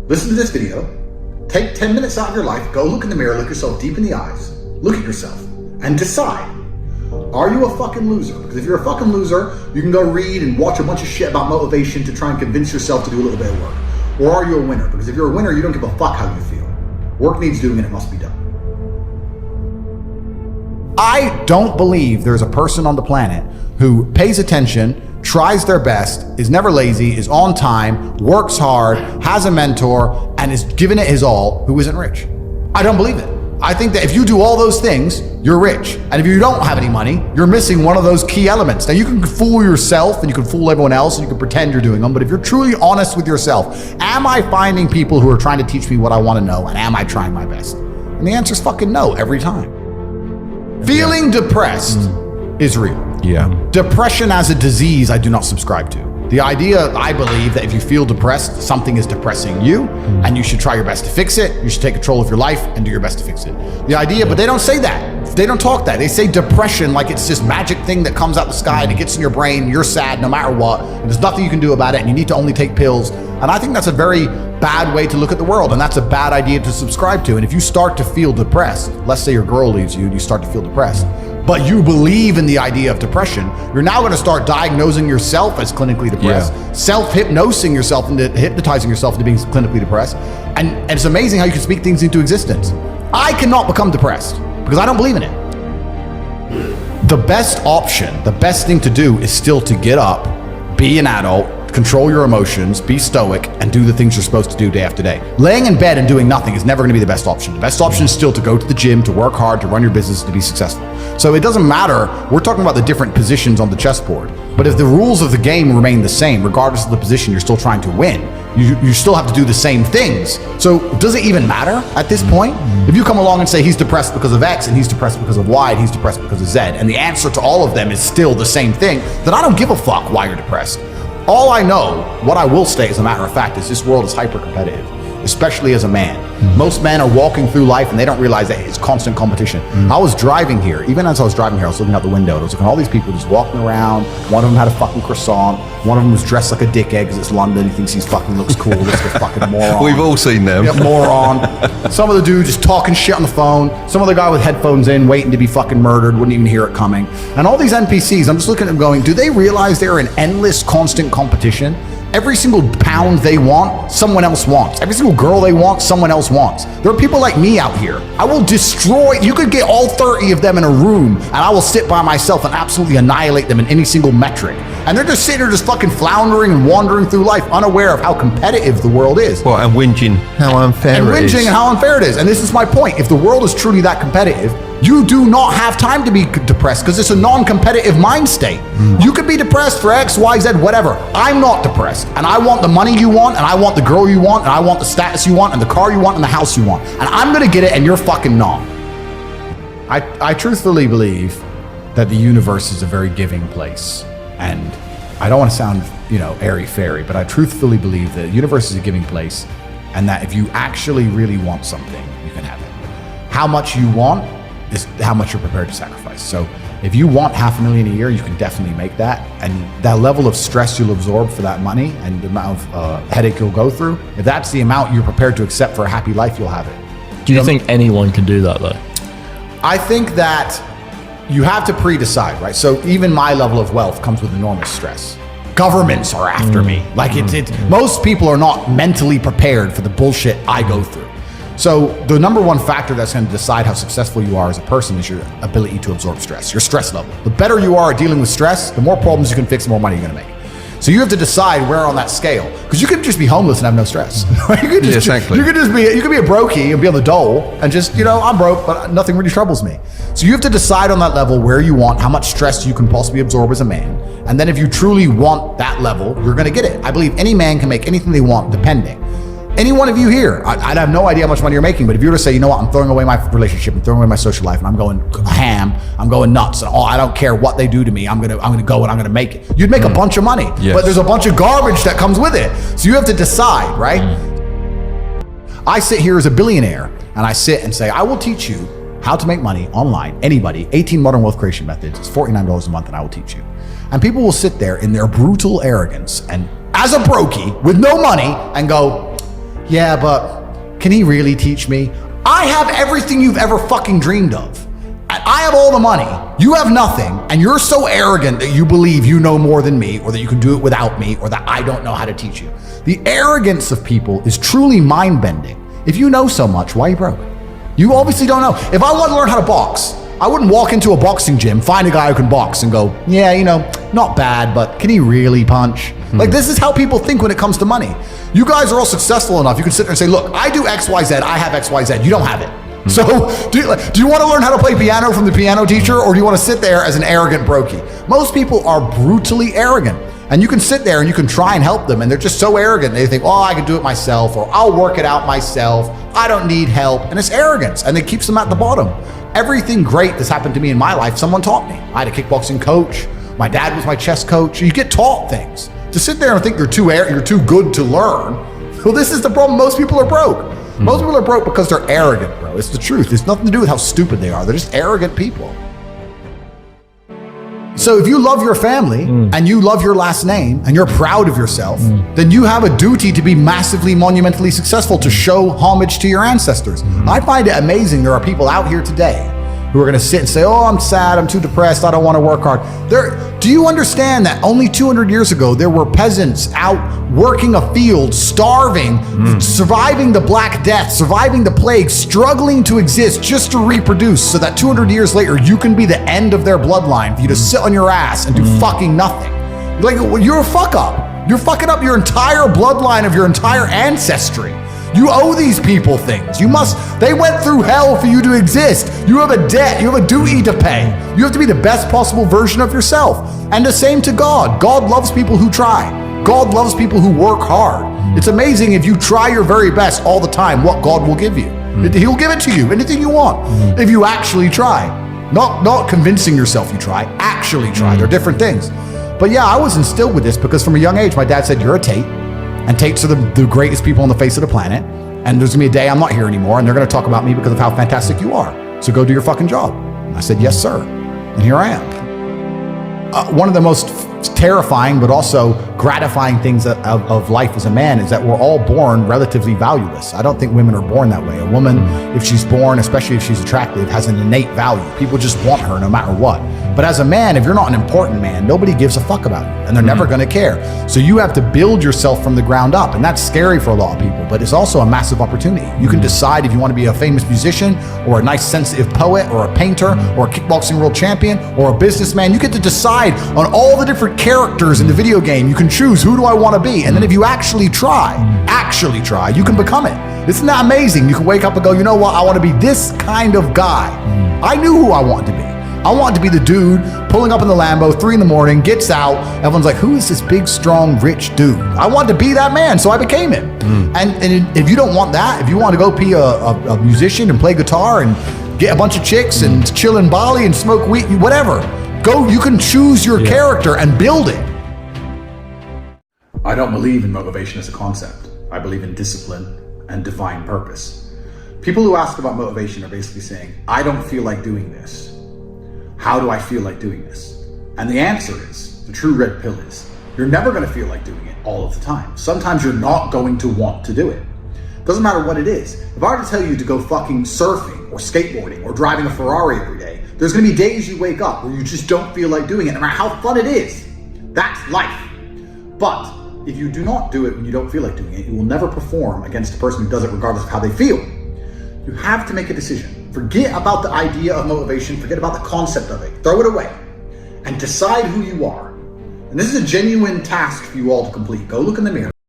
listen to this video, take 10 minutes out of your life, go look in the mirror, look yourself deep in the eyes, look at yourself, and decide, are you a fucking loser? Because if you're a fucking loser, you can go read and watch a bunch of shit about motivation to try and convince yourself to do a little bit of work. Or are you a winner? Because if you're a winner, you don't give a fuck how you feel. Work needs doing and it must be done. I don't believe there's a person on the planet who pays attention, tries their best, is never lazy, is on time, works hard, has a mentor, and is giving it his all, who isn't rich. I don't believe it. I think that if you do all those things, you're rich. And if you don't have any money, you're missing one of those key elements. Now you can fool yourself and you can fool everyone else and you can pretend you're doing them, but if you're truly honest with yourself, am I finding people who are trying to teach me what I want to know, and am I trying my best? And the answer is fucking no every time. Feeling depressed is real. Yeah. Depression as a disease, I do not subscribe to. The idea, I believe, that if you feel depressed, something is depressing you, and you should try your best to fix it. You should take control of your life and do your best to fix it. The idea, but they don't say that. They don't talk that. They say depression like it's this magic thing that comes out the sky and it gets in your brain, you're sad no matter what, and there's nothing you can do about it, and you need to only take pills. And I think that's a very bad way to look at the world, and that's a bad idea to subscribe to. And if you start to feel depressed, let's say your girl leaves you and you start to feel depressed, but you believe in the idea of depression, you're now going to start diagnosing yourself as clinically depressed, self-hypnosing yourself into hypnotizing yourself into being clinically depressed. And it's amazing how you can speak things into existence. I cannot become depressed because I don't believe in it. The best option, the best thing to do is still to get up, be an adult, control your emotions, be stoic, and do the things you're supposed to do day after day. Laying in bed and doing nothing is never going to be the best option. The best option is still to go to the gym, to work hard, to run your business, to be successful. So it doesn't matter. We're talking about the different positions on the chessboard. But if the rules of the game remain the same, regardless of the position you're still trying to win, you still have to do the same things. So does it even matter at this point? If you come along and say he's depressed because of X, and he's depressed because of Y, and he's depressed because of Z, and the answer to all of them is still the same thing, then I don't give a fuck why you're depressed. All I know, what I will state as a matter of fact, is this world is hyper-competitive, especially as a man. Most men are walking through life and they don't realize that it's constant competition. I was driving here, even as I was driving here, I was looking out the window, and I was looking at all these people just walking around. One of them had a fucking croissant. One of them was dressed like a dickhead because it's London. He thinks he fucking looks cool. Looks like a fucking moron. We've all seen them. Yep, moron. Some of the dude just talking shit on the phone. Some other guy with headphones in, waiting to be fucking murdered, wouldn't even hear it coming. And all these NPCs, I'm just looking at them going, do they realize they're in endless, constant competition? Every single pound they want, someone else wants. Every single girl they want, someone else wants. There are people like me out here. I will destroy, you could get all 30 of them in a room, and I will sit by myself and absolutely annihilate them in any single metric. And they're just sitting there just fucking floundering and wandering through life, unaware of how competitive the world is. Well, and whinging how unfair it is. And how unfair it is. And this is my point. If the world is truly that competitive, you do not have time to be depressed because it's a non-competitive mind state. You could be depressed for X, Y, Z, whatever. I'm not depressed. And I want the money you want, and I want the girl you want, and I want the status you want, and the car you want, and the house you want. And I'm going to get it, and you're fucking not. I truthfully believe that the universe is a very giving place. And I don't want to sound, airy-fairy, but I truthfully believe that the universe is a giving place, and that if you actually really want something, you can have it. How much you want is how much you're prepared to sacrifice. So if you want $500,000 a year, you can definitely make that. And that level of stress you'll absorb for that money and the amount of headache you'll go through, if that's the amount you're prepared to accept for a happy life, you'll have it. Do you think anyone can do that though? I think that you have to pre-decide, right? So even my level of wealth comes with enormous stress. Governments are after me. Like most people are not mentally prepared for the bullshit I go through. So the number one factor that's going to decide how successful you are as a person is your ability to absorb stress, your stress level. The better you are at dealing with stress, the more problems you can fix, the more money you're going to make. So you have to decide where on that scale, because you could just be homeless and have no stress. You could just, exactly. You could be a brokey and be on the dole and just, I'm broke, but nothing really troubles me. So you have to decide on that level where you want, how much stress you can possibly absorb as a man. And then if you truly want that level, you're going to get it. I believe any man can make anything they want, depending. Any one of you here, I have no idea how much money you're making, but if you were to say, you know what, I'm throwing away my relationship, I'm throwing away my social life, and I'm going ham, I'm going nuts, and I don't care what they do to me, I'm gonna go and I'm gonna make it. You'd make a bunch of money, but there's a bunch of garbage that comes with it. So you have to decide, right? I sit here as a billionaire, and I sit and say, I will teach you how to make money online, anybody, 18 modern wealth creation methods, it's $49 a month, and I will teach you. And people will sit there in their brutal arrogance, and as a brokey, with no money, and go, yeah, but can he really teach me? I have everything you've ever fucking dreamed of. I have all the money, you have nothing, and you're so arrogant that you believe you know more than me, or that you can do it without me, or that I don't know how to teach you. The arrogance of people is truly mind-bending. If you know so much, why are you broke? You obviously don't know. If I wanted to learn how to box, I wouldn't walk into a boxing gym, find a guy who can box and go, yeah, you know, not bad, but can he really punch? Like, this is how people think when it comes to money. You guys are all successful enough. You can sit there and say, look, I do X, Y, Z. I have X, Y, Z. You don't have it. So do you want to learn how to play piano from the piano teacher, or do you want to sit there as an arrogant brokey? Most people are brutally arrogant, and you can sit there and you can try and help them, and they're just so arrogant. They think, oh, I can do it myself, or I'll work it out myself. I don't need help. And it's arrogance, and it keeps them at the bottom. Everything great that's happened to me in my life, someone taught me. I had a kickboxing coach. My dad was my chess coach. You get taught things. To sit there and think you're too good to learn, well, this is the problem. Most people are broke. Most people are broke because they're arrogant, bro. It's the truth. It's nothing to do with how stupid they are. They're just arrogant people. So if you love your family and you love your last name and you're proud of yourself, then you have a duty to be massively, monumentally successful, to show homage to your ancestors. I find it amazing there are people out here today who are going to sit and say, oh, I'm sad, I'm too depressed, I don't want to work hard. Do you understand that only 200 years ago, there were peasants out working a field, starving, surviving the Black Death, surviving the plague, struggling to exist just to reproduce, so that 200 years later, you can be the end of their bloodline, for you to sit on your ass and do fucking nothing. Like, you're a fuck up. You're fucking up your entire bloodline of your entire ancestry. You owe these people things. They went through hell for you to exist. You have a debt, you have a duty to pay. You have to be the best possible version of yourself. And the same to God. God loves people who try. God loves people who work hard. It's amazing if you try your very best all the time, what God will give you. He'll give it to you, anything you want, if you actually try. Not convincing yourself you try, actually try. They're different things. But yeah, I was instilled with this because from a young age, my dad said, you're a Tate. And Tates are the greatest people on the face of the planet. And there's gonna be a day I'm not here anymore, and they're gonna talk about me because of how fantastic you are. So go do your fucking job. And I said, yes, sir. And here I am. One of the most terrifying but also gratifying things of life as a man is that we're all born relatively valueless. I don't think women are born that way. A woman, if she's born, especially if she's attractive, has an innate value. People just want her no matter what. But as a man, if you're not an important man, nobody gives a fuck about you, and they're never gonna care. So you have to build yourself from the ground up, and that's scary for a lot of people, but it's also a massive opportunity. You can decide if you want to be a famous musician, or a nice sensitive poet, or a painter, or a kickboxing world champion, or a businessman. You get to decide on all the different characters in the video game. You can choose, who do I want to be? And then if you actually try, you can become it. Isn't that amazing? You can wake up and go, you know what? I want to be this kind of guy. I knew who I wanted to be. I wanted to be the dude pulling up in the Lambo, 3 a.m, gets out. Everyone's like, who is this big, strong, rich dude? I wanted to be that man, so I became him. And if you don't want that, if you want to go be a musician and play guitar and get a bunch of chicks and chill in Bali and smoke weed, whatever, go, you can choose your character and build it. I don't believe in motivation as a concept. I believe in discipline and divine purpose. People who ask about motivation are basically saying, I don't feel like doing this. How do I feel like doing this? And the answer is, the true red pill is, you're never gonna feel like doing it all of the time. Sometimes you're not going to want to do it. Doesn't matter what it is. If I were to tell you to go fucking surfing or skateboarding or driving a Ferrari every day, there's gonna be days you wake up where you just don't feel like doing it, no matter how fun it is. That's life. But if you do not do it when you don't feel like doing it, you will never perform against a person who does it regardless of how they feel. You have to make a decision. Forget about the idea of motivation, forget about the concept of it, throw it away, and decide who you are. And this is a genuine task for you all to complete. Go look in the mirror.